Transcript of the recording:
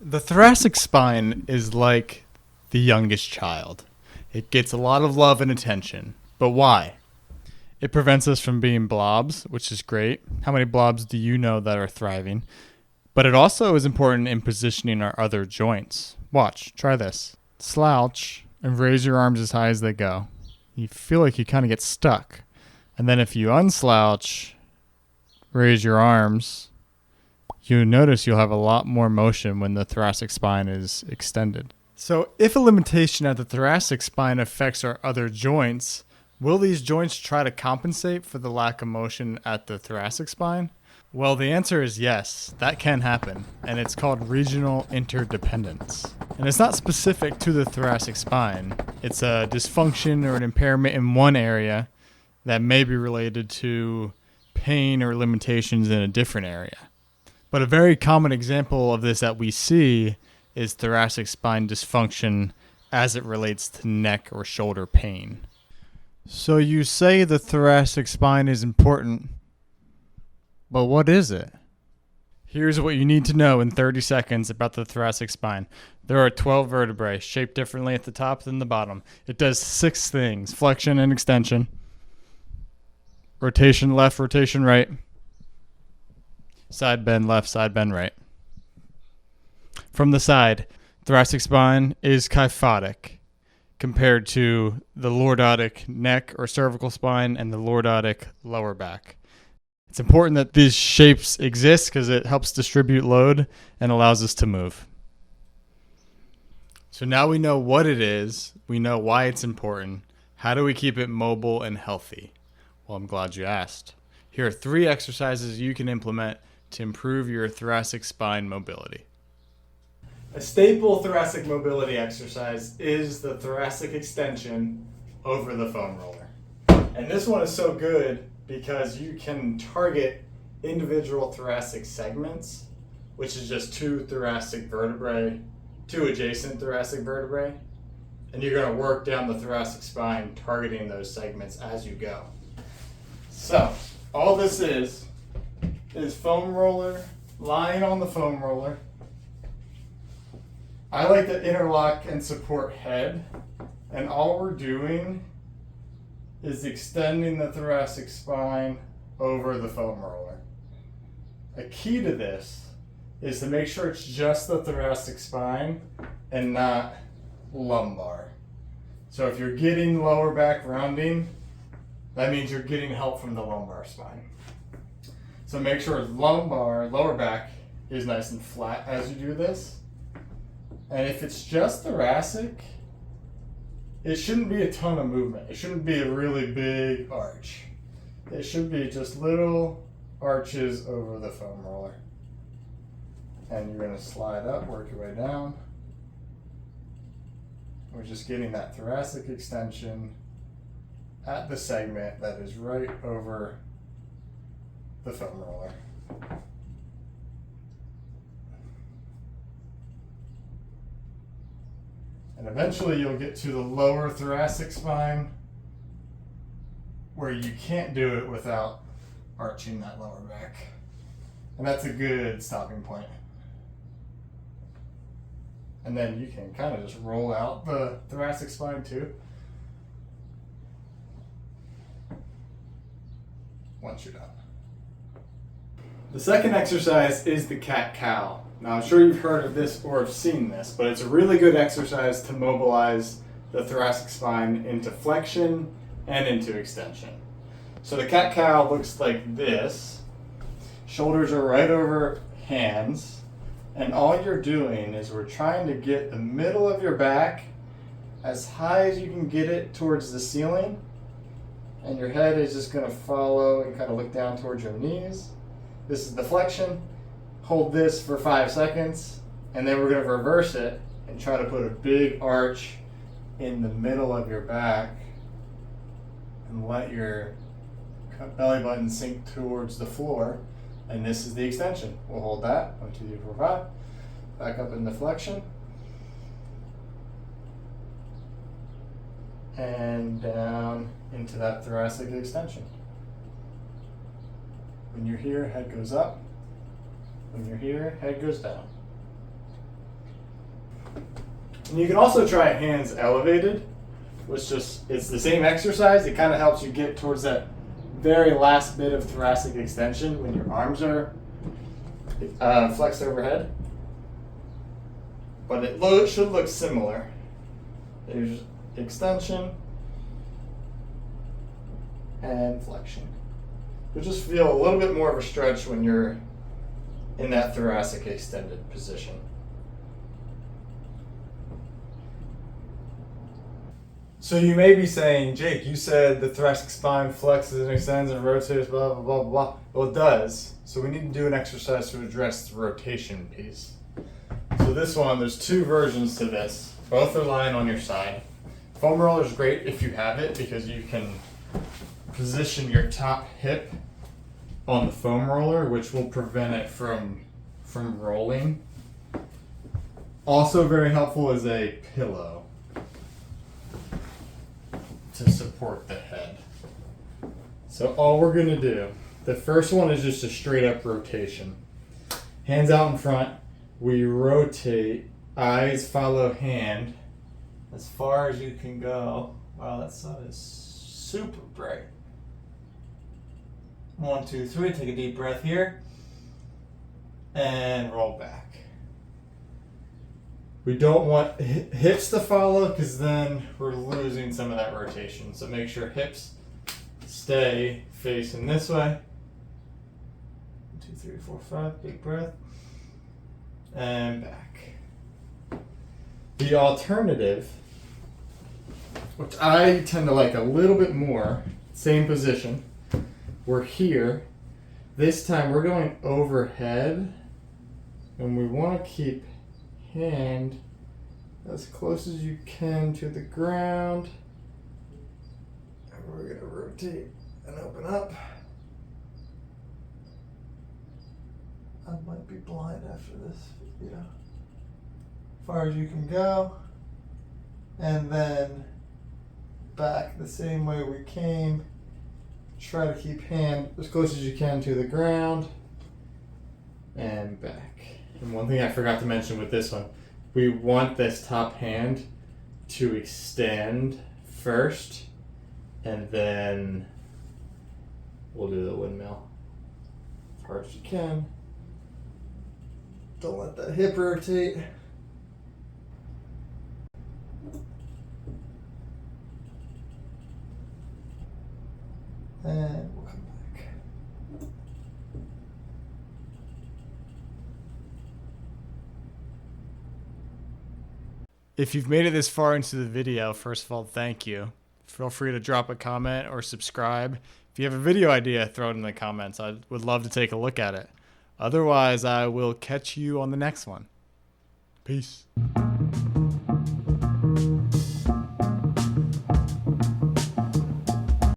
The thoracic spine is like the youngest child. It gets a lot of love and attention. But why? It prevents us from being blobs, which is great. How many blobs do you know that are thriving? But it also is important in positioning our other joints. Watch, try this. Slouch and raise your arms as high as they go. You feel like you kind of get stuck. And then if you unslouch, raise your arms, you notice you'll have a lot more motion when the thoracic spine is extended. So if a limitation at the thoracic spine affects our other joints, will these joints try to compensate for the lack of motion at the thoracic spine? Well, the answer is yes, that can happen, and it's called regional interdependence. And it's not specific to the thoracic spine. It's a dysfunction or an impairment in one area that may be related to pain or limitations in a different area. But a very common example of this that we see is thoracic spine dysfunction as it relates to neck or shoulder pain. So you say the thoracic spine is important, but what is it? Here's what you need to know in 30 seconds about the thoracic spine. There are 12 vertebrae, shaped differently at the top than the bottom. It does 6 things: flexion and extension, rotation left, rotation right, side bend left, side bend right. From the side, thoracic spine is kyphotic compared to the lordotic neck or cervical spine and the lordotic lower back. It's important that these shapes exist because it helps distribute load and allows us to move. So now we know what it is, we know why it's important. How do we keep it mobile and healthy? Well, I'm glad you asked. Here are 3 exercises you can implement to improve your thoracic spine mobility. A staple thoracic mobility exercise is the thoracic extension over the foam roller. And this one is so good because you can target individual thoracic segments, which is just 2 thoracic vertebrae, 2 adjacent thoracic vertebrae, and you're going to work down the thoracic spine targeting those segments as you go. So, all this is foam roller, lying on the foam roller. I like to interlock and support head, and all we're doing is extending the thoracic spine over the foam roller. A key to this is to make sure it's just the thoracic spine and not lumbar. So if you're getting lower back rounding, that means you're getting help from the lumbar spine. So make sure lower back is nice and flat as you do this. And if it's just thoracic, it shouldn't be a ton of movement. It shouldn't be a really big arch. It should be just little arches over the foam roller. And you're going to slide up, work your way down. We're just getting that thoracic extension at the segment that is right over the foam roller. And eventually you'll get to the lower thoracic spine where you can't do it without arching that lower back. And that's a good stopping point. And then you can kind of just roll out the thoracic spine too. Once you're done. The second exercise is the cat-cow. Now, I'm sure you've heard of this or have seen this, but it's a really good exercise to mobilize the thoracic spine into flexion and into extension. So the cat-cow looks like this. Shoulders are right over hands, and all you're doing is we're trying to get the middle of your back as high as you can get it towards the ceiling, and your head is just going to follow and kind of look down towards your knees. This is the flexion. Hold this for 5 seconds, and then we're going to reverse it and try to put a big arch in the middle of your back and let your belly button sink towards the floor. And this is the extension. We'll hold that. 1, 2, 3, 4, 5. Back up in the flexion. And down into that thoracic extension. When you're here, head goes up. When you're here, head goes down. And you can also try hands elevated, which it's the same exercise. It kind of helps you get towards that very last bit of thoracic extension when your arms are flexed overhead. But it should look similar. There's extension and flexion. You'll just feel a little bit more of a stretch when you're in that thoracic extended position. So you may be saying, Jake, you said the thoracic spine flexes and extends and rotates, blah, blah, blah, blah. Well, it does. So we need to do an exercise to address the rotation piece. So this one, there's two versions to this. Both are lying on your side. Foam roller is great if you have it because you can position your top hip on the foam roller, which will prevent it from rolling. Also very helpful is a pillow to support the head. So all we're gonna do, the first one is just a straight up rotation. Hands out in front, we rotate, eyes follow hand as far as you can go. Wow, that sun is super bright. 1, 2, 3, take a deep breath here, and roll back. We don't want hips to follow because then we're losing some of that rotation. So make sure hips stay facing this way. 1, 2, 3, 4, 5, deep breath, and back. The alternative, which I tend to like a little bit more, same position. We're here. This time we're going overhead, and we want to keep hand as close as you can to the ground. And we're going to rotate and open up. I might be blind after this video. As far as you can go. And then back the same way we came. Try to keep hand as close as you can to the ground. And back. And one thing I forgot to mention with this one, we want this top hand to extend first, and then we'll do the windmill as hard as you can. Don't let that hip rotate. And we'll come back. If you've made it this far into the video, first of all, thank you. Feel free to drop a comment or subscribe. If you have a video idea, throw it in the comments. I would love to take a look at it. Otherwise, I will catch you on the next one. Peace.